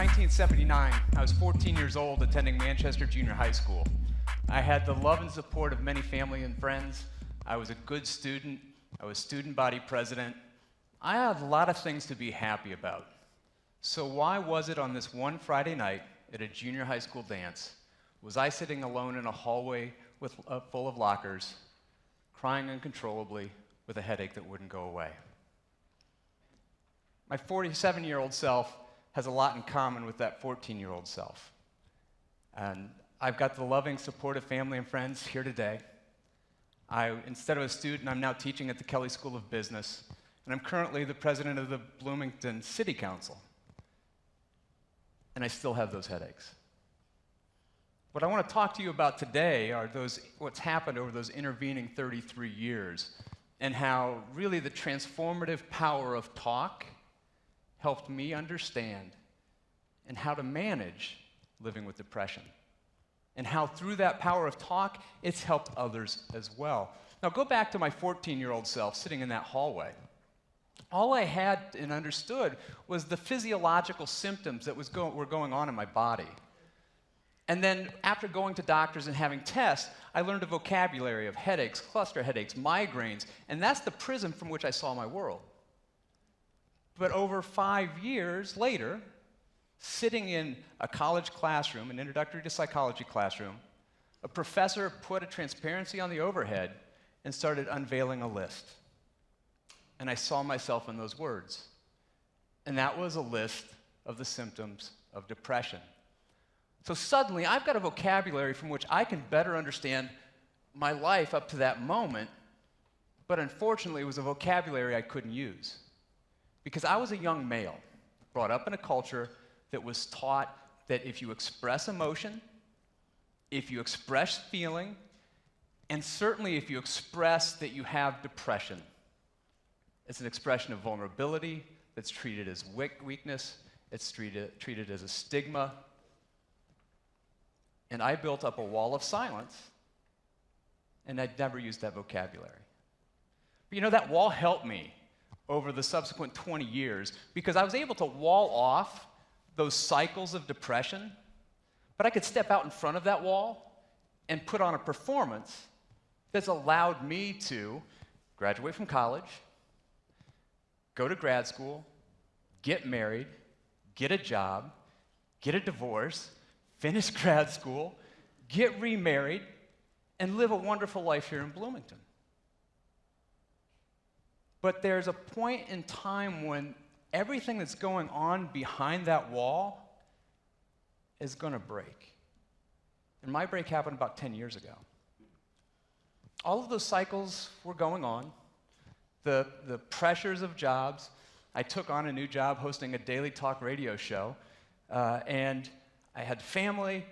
1979, I was 14 years old attending Manchester Junior High School. I had the love and support of many family and friends. I was a good student. I was student body president. I had a lot of things to be happy about. So why was it on this one Friday night at a junior high school dance, was I sitting alone in a hallway full of lockers, crying uncontrollably with a headache that wouldn't go away? My 47-year-old self has a lot in common with that 14-year-old self. And I've got the loving, supportive family and friends here today. Instead of a student, I'm now teaching at the Kelley School of Business, and I'm currently the president of the Bloomington City Council. And I still have those headaches. What I want to talk to you about today are what's happened over those intervening 33 years, and how really the transformative power of talk helped me understand and how to manage living with depression, and how through that power of talk, it's helped others as well. Now go back to my 14-year-old self sitting in that hallway. All I had and understood was the physiological symptoms that were going on in my body. And then after going to doctors and having tests, I learned a vocabulary of headaches, cluster headaches, migraines, and that's the prism from which I saw my world. But over 5 years later, sitting in a college classroom, an introductory to psychology classroom, a professor put a transparency on the overhead and started unveiling a list. And I saw myself in those words. And that was a list of the symptoms of depression. So suddenly, I've got a vocabulary from which I can better understand my life up to that moment, but unfortunately, it was a vocabulary I couldn't use. Because I was a young male, brought up in a culture that was taught that if you express emotion, if you express feeling, and certainly if you express that you have depression, it's an expression of vulnerability that's treated as weakness, it's treated as a stigma. And I built up a wall of silence, and I'd never used that vocabulary. But you know, that wall helped me over the subsequent 20 years because I was able to wall off those cycles of depression, but I could step out in front of that wall and put on a performance that's allowed me to graduate from college, go to grad school, get married, get a job, get a divorce, finish grad school, get remarried, and live a wonderful life here in Bloomington. But there's a point in time when everything that's going on behind that wall is going to break. And my break happened about 10 years ago. All of those cycles were going on. The pressures of jobs. I took on a new job hosting a daily talk radio show, and I had family,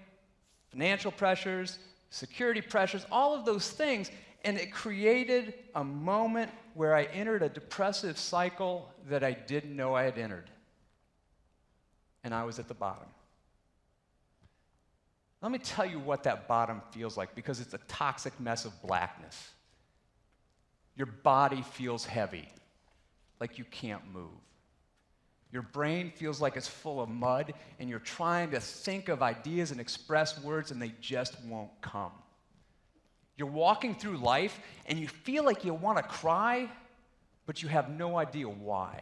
financial pressures, security pressures, all of those things, and it created a moment where I entered a depressive cycle that I didn't know I had entered. And I was at the bottom. Let me tell you what that bottom feels like, because it's a toxic mess of blackness. Your body feels heavy, like you can't move. Your brain feels like it's full of mud, and you're trying to think of ideas and express words, and they just won't come. You're walking through life, and you feel like you want to cry, but you have no idea why.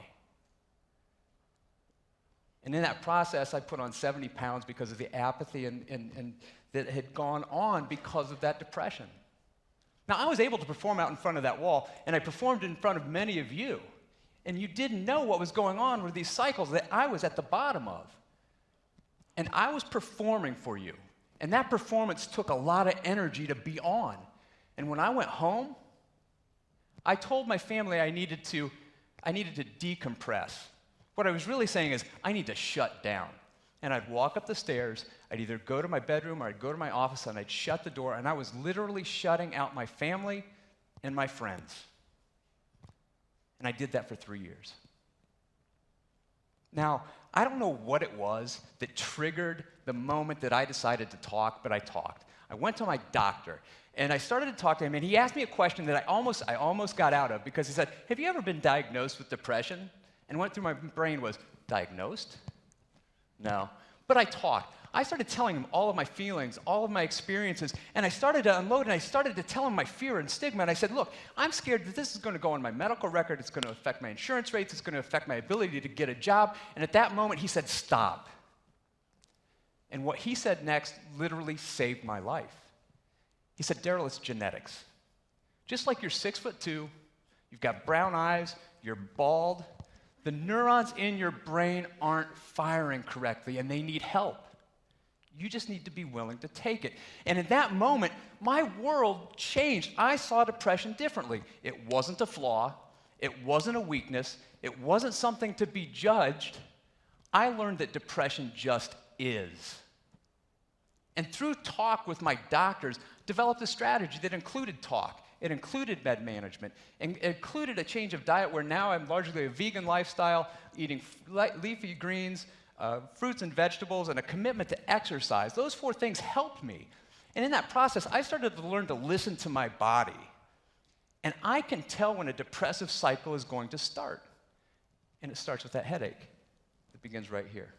And in that process, I put on 70 pounds because of the apathy and that had gone on because of that depression. Now, I was able to perform out in front of that wall, and I performed in front of many of you. And you didn't know what was going on with these cycles that I was at the bottom of. And I was performing for you. And that performance took a lot of energy to be on. And when I went home, I told my family I needed to decompress. What I was really saying is, I need to shut down. And I'd walk up the stairs, I'd either go to my bedroom or I'd go to my office, and I'd shut the door, and I was literally shutting out my family and my friends. And I did that for 3 years. Now, I don't know what it was that triggered the moment that I decided to talk, but I talked. I went to my doctor, and I started to talk to him, and he asked me a question that I almost got out of, because he said, "Have you ever been diagnosed with depression?" And what went through my brain was, diagnosed? No. But I talked. I started telling him all of my feelings, all of my experiences, and I started to unload, and I started to tell him my fear and stigma, and I said, look, I'm scared that this is going to go on my medical record, it's going to affect my insurance rates, it's going to affect my ability to get a job, and at that moment, he said, stop. And what he said next literally saved my life. He said, Darryl, it's genetics. Just like you're 6'2", you've got brown eyes, you're bald, the neurons in your brain aren't firing correctly, and they need help. You just need to be willing to take it. And in that moment, my world changed. I saw depression differently. It wasn't a flaw. It wasn't a weakness. It wasn't something to be judged. I learned that depression just is. And through talk with my doctors, developed a strategy that included talk. It included med management. And it included a change of diet where now I'm largely a vegan lifestyle, eating leafy greens, fruits and vegetables, and a commitment to exercise. Those 4 things helped me. And in that process, I started to learn to listen to my body. And I can tell when a depressive cycle is going to start. And it starts with that headache that begins right here.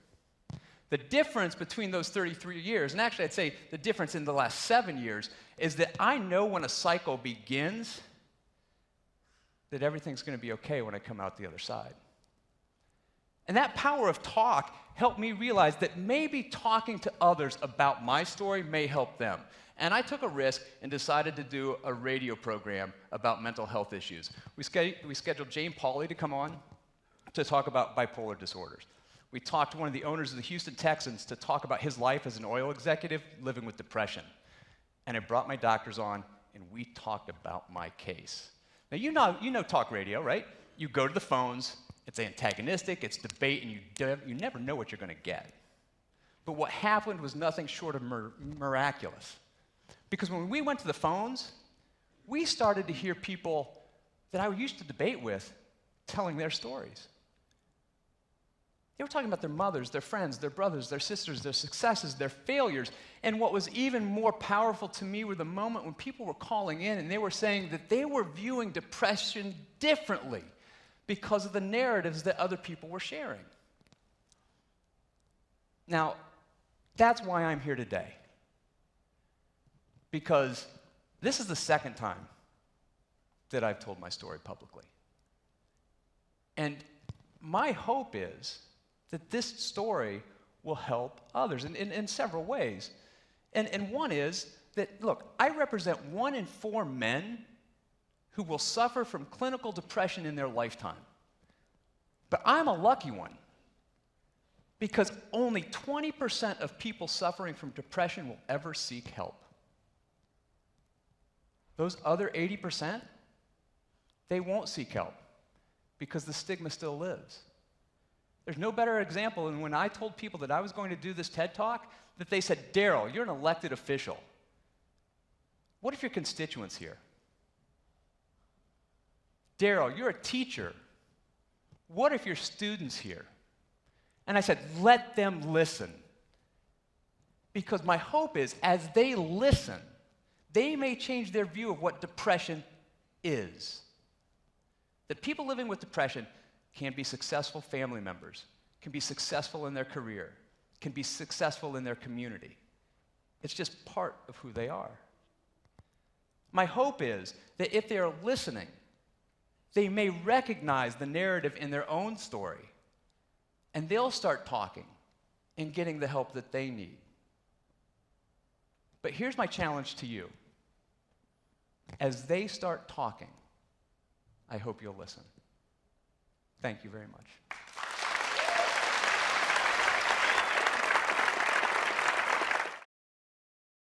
The difference between those 33 years, and actually I'd say the difference in the last 7 years, is that I know when a cycle begins that everything's going to be okay when I come out the other side. And that power of talk helped me realize that maybe talking to others about my story may help them. And I took a risk and decided to do a radio program about mental health issues. We scheduled Jane Pauley to come on to talk about bipolar disorders. We talked to one of the owners of the Houston Texans to talk about his life as an oil executive living with depression. And I brought my doctors on, and we talked about my case. Now, you know talk radio, right? You go to the phones, it's antagonistic, it's debate, and you never know what you're going to get. But what happened was nothing short of miraculous. Because when we went to the phones, we started to hear people that I used to debate with telling their stories. They were talking about their mothers, their friends, their brothers, their sisters, their successes, their failures. And what was even more powerful to me were the moment when people were calling in and they were saying that they were viewing depression differently because of the narratives that other people were sharing. Now, that's why I'm here today. Because this is the second time that I've told my story publicly. And my hope is that this story will help others in several ways. And one is that, look, I represent 1 in 4 men who will suffer from clinical depression in their lifetime. But I'm a lucky one because only 20% of people suffering from depression will ever seek help. Those other 80%, they won't seek help because the stigma still lives. There's no better example than when I told people that I was going to do this TED Talk, that they said, Darryl, you're an elected official. What if your constituents here? Darryl, you're a teacher. What if your students here? And I said, let them listen. Because my hope is, as they listen, they may change their view of what depression is. That people living with depression can be successful family members, can be successful in their career, can be successful in their community. It's just part of who they are. My hope is that if they are listening, they may recognize the narrative in their own story, and they'll start talking and getting the help that they need. But here's my challenge to you. As they start talking, I hope you'll listen. Thank you very much.